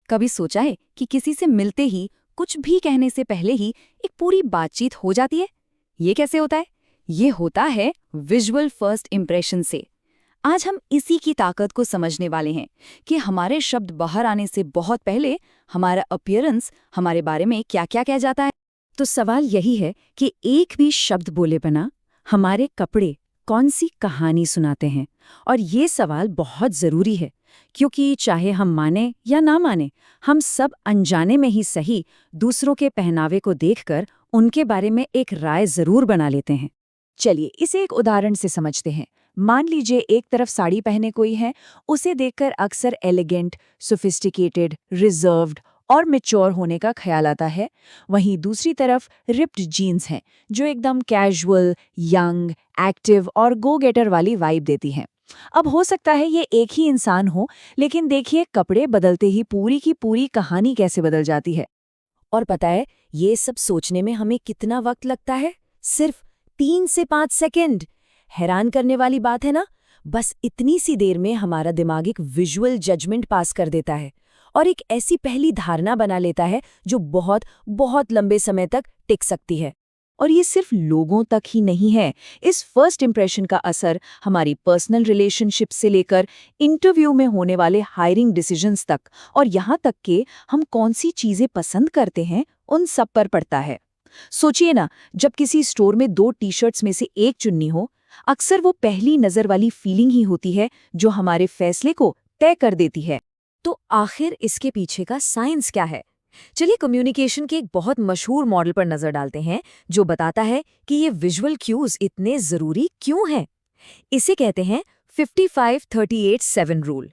कभी सोचा है कि किसी से मिलते ही कुछ भी कहने से पहले ही एक पूरी बातचीत हो जाती है? ये कैसे होता है? ये होता है विजुअल फर्स्ट इंप्रेशन से। आज हम इसी की ताकत को समझने वाले हैं कि हमारे शब्द बाहर आने से बहुत पहले हमारा अपीयरेंस हमारे बारे में क्या क्या कह जाता है। तो सवाल यही है कि एक भी शब्द बोले बिना हमारे कपड़े कौन सी कहानी सुनाते हैं। और ये सवाल बहुत ज़रूरी है, क्योंकि चाहे हम माने या ना माने, हम सब अनजाने में ही सही दूसरों के पहनावे को देखकर उनके बारे में एक राय ज़रूर बना लेते हैं। चलिए इसे एक उदाहरण से समझते हैं। मान लीजिए एक तरफ साड़ी पहने कोई है, उसे देखकर अक्सर एलिगेंट, सोफिस्टिकेटेड, रिजर्व्ड और मैच्योर होने का ख्याल आता है। वहीं दूसरी तरफ रिप्ड जीन्स हैं, जो एकदम कैजुअल, यंग, एक्टिव और गो गेटर वाली वाइब देती हैं। अब हो सकता है ये एक ही इंसान हो, लेकिन देखिए कपड़े बदलते ही पूरी की पूरी कहानी कैसे बदल जाती है। और पता है ये सब सोचने में हमें कितना वक्त लगता है? सिर्फ 3 से 5 सेकंड। हैरान करने वाली बात है ना? बस इतनी सी देर में हमारा दिमाग एक विजुअल जजमेंट पास कर देता है और एक ऐसी पहली धारणा बना लेता है जो बहुत बहुत लंबे समय तक टिक सकती है। और ये सिर्फ लोगों तक ही नहीं है। इस फर्स्ट इंप्रेशन का असर हमारी पर्सनल रिलेशनशिप से लेकर इंटरव्यू में होने वाले हायरिंग डिसीजंस तक, और यहाँ तक कि हम कौन सी चीज़ें पसंद करते हैं उन सब पर पड़ता है। सोचिए ना, जब किसी स्टोर में 2 टी-शर्ट्स में से एक चुननी हो, अक्सर वो पहली नज़र वाली फीलिंग ही होती है जो हमारे फैसले को तय कर देती है। तो आखिर इसके पीछे का साइंस क्या है? चलिए कम्युनिकेशन के एक बहुत मशहूर मॉडल पर नजर डालते हैं, जो बताता है कि ये विजुअल क्यूज इतने जरूरी क्यों हैं। इसे कहते हैं 55-38-7 रूल।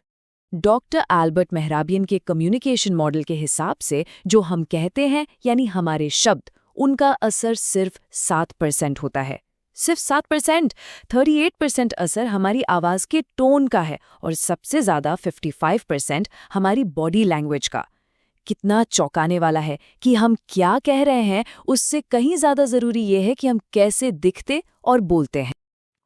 डॉक्टर एल्बर्ट मेहराबियन के कम्युनिकेशन मॉडल के हिसाब से जो हम कहते हैं यानी हमारे शब्द, उनका असर सिर्फ 7% होता है। सिर्फ 7%। 38% असर हमारी आवाज के टोन का है और सबसे ज्यादा 55% हमारी बॉडी लैंग्वेज का। कितना चौंकाने वाला है कि हम क्या कह रहे हैं उससे कहीं ज्यादा जरूरी यह है कि हम कैसे दिखते और बोलते हैं।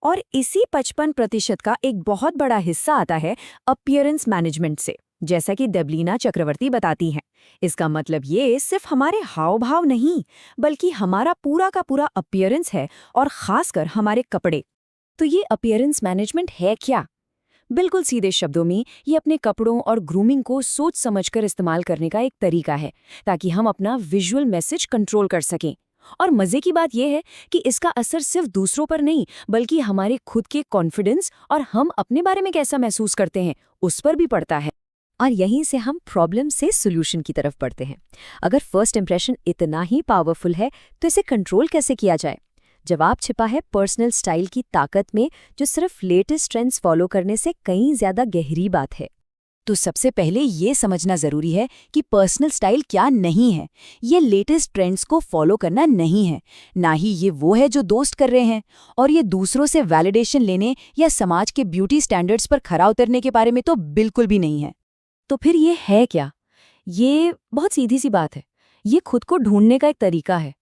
और इसी 55% का एक बहुत बड़ा हिस्सा आता है अपीयरेंस मैनेजमेंट से, जैसा कि देबलिना चक्रवर्ती बताती हैं। इसका मतलब ये सिर्फ हमारे हाव भाव नहीं, बल्कि हमारा पूरा का पूरा अपीयरेंस है, और खासकर हमारे कपड़े। तो ये अपीयरेंस मैनेजमेंट है क्या? बिल्कुल सीधे शब्दों में ये अपने कपड़ों और ग्रूमिंग को सोच समझकर इस्तेमाल करने का एक तरीका है, ताकि हम अपना विजुअल मैसेज कंट्रोल कर सकें। और मजे की बात यह है कि इसका असर सिर्फ दूसरों पर नहीं, बल्कि हमारे खुद के कॉन्फिडेंस और हम अपने बारे में कैसा महसूस करते हैं उस पर भी पड़ता है। और यहीं से हम प्रॉब्लम से सॉल्यूशन की तरफ बढ़ते हैं। अगर फर्स्ट इंप्रेशन इतना ही पावरफुल है तो इसे कंट्रोल कैसे किया जाए? जवाब छिपा है पर्सनल स्टाइल की ताकत में, जो सिर्फ लेटेस्ट ट्रेंड्स फॉलो करने से कहीं ज्यादा गहरी बात है। तो सबसे पहले ये समझना जरूरी है कि पर्सनल स्टाइल क्या नहीं है। ये लेटेस्ट ट्रेंड्स को फॉलो करना नहीं है, ना ही ये वो है जो दोस्त कर रहे हैं। और ये दूसरों से वैलिडेशन लेने या समाज के ब्यूटी स्टैंडर्ड्स पर खरा उतरने के बारे में तो बिल्कुल भी नहीं है। तो फिर ये है क्या? ये बहुत सीधी सी बात है। ये खुद को ढूंढने का एक तरीका है।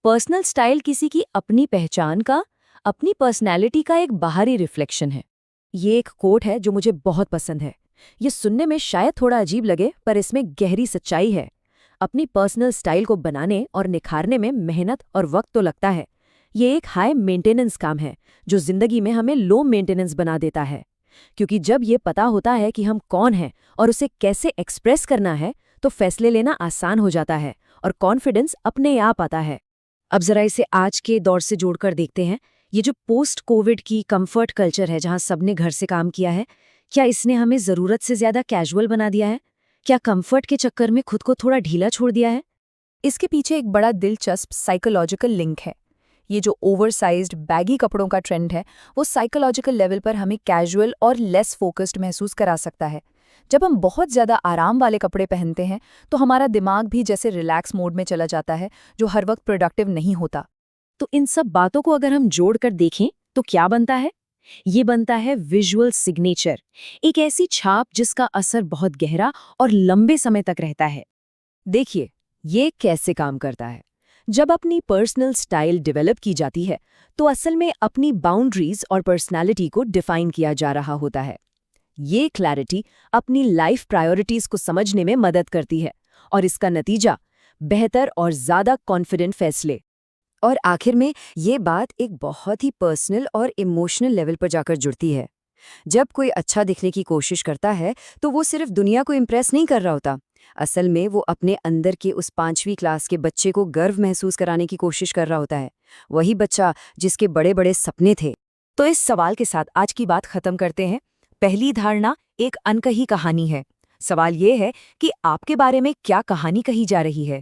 पर्सनल स्टाइल किसी की अपनी पहचान का, अपनी पर्सनैलिटी का एक बाहरी रिफ्लेक्शन है। ये एक कोट है जो मुझे बहुत पसंद है। ये सुनने में शायद थोड़ा अजीब लगे, पर इसमें गहरी सच्चाई है। अपनी पर्सनल स्टाइल को बनाने और निखारने में मेहनत और वक्त तो लगता है। ये एक हाई मेंटेनेंस काम है जो जिंदगी में हमें लो मेंटेनेंस बना देता है। क्योंकि जब ये पता होता है कि हम कौन हैं और उसे कैसे एक्सप्रेस करना है, तो फैसले लेना आसान हो जाता है और कॉन्फिडेंस अपने आप आता है। अब जरा इसे आज के दौर से जोड़कर देखते हैं। ये जो पोस्ट कोविड की कंफर्ट कल्चर है, जहां सबने घर से काम किया है, क्या इसने हमें जरूरत से ज्यादा कैजुअल बना दिया है? क्या कंफर्ट के चक्कर में खुद को थोड़ा ढीला छोड़ दिया है? इसके पीछे एक बड़ा दिलचस्प साइकोलॉजिकल लिंक है। ये जो ओवरसाइज्ड बैगी कपड़ों का ट्रेंड है, वो साइकोलॉजिकल लेवल पर हमें कैजुअल और लेस फोकस्ड महसूस करा सकता है। जब हम बहुत ज़्यादा आराम वाले कपड़े पहनते हैं तो हमारा दिमाग भी जैसे रिलैक्स मोड में चला जाता है, जो हर वक्त प्रोडक्टिव नहीं होता। तो इन सब बातों को अगर हम जोड़कर देखें तो क्या बनता है? ये बनता है विजुअल सिग्नेचर, एक ऐसी छाप जिसका असर बहुत गहरा और लंबे समय तक रहता है। देखिए ये कैसे काम करता है। जब अपनी पर्सनल स्टाइल डेवलप की जाती है तो असल में अपनी बाउंड्रीज और पर्सनालिटी को डिफाइन किया जा रहा होता है। ये क्लैरिटी अपनी लाइफ प्रायोरिटीज को समझने में मदद करती है और इसका नतीजा बेहतर और ज्यादा कॉन्फिडेंट फैसले। और आखिर में ये बात एक बहुत ही पर्सनल और इमोशनल लेवल पर जाकर जुड़ती है। जब कोई अच्छा दिखने की कोशिश करता है तो वो सिर्फ दुनिया को इम्प्रेस नहीं कर रहा होता। असल में वो अपने अंदर के उस 5वीं क्लास के बच्चे को गर्व महसूस कराने की कोशिश कर रहा होता है, वही बच्चा जिसके बड़े बड़े सपने थे। तो इस सवाल के साथ आज की बात खत्म करते हैं। पहली धारणा एक अनकही कहानी है। सवाल ये है कि आपके बारे में क्या कहानी कही जा रही है।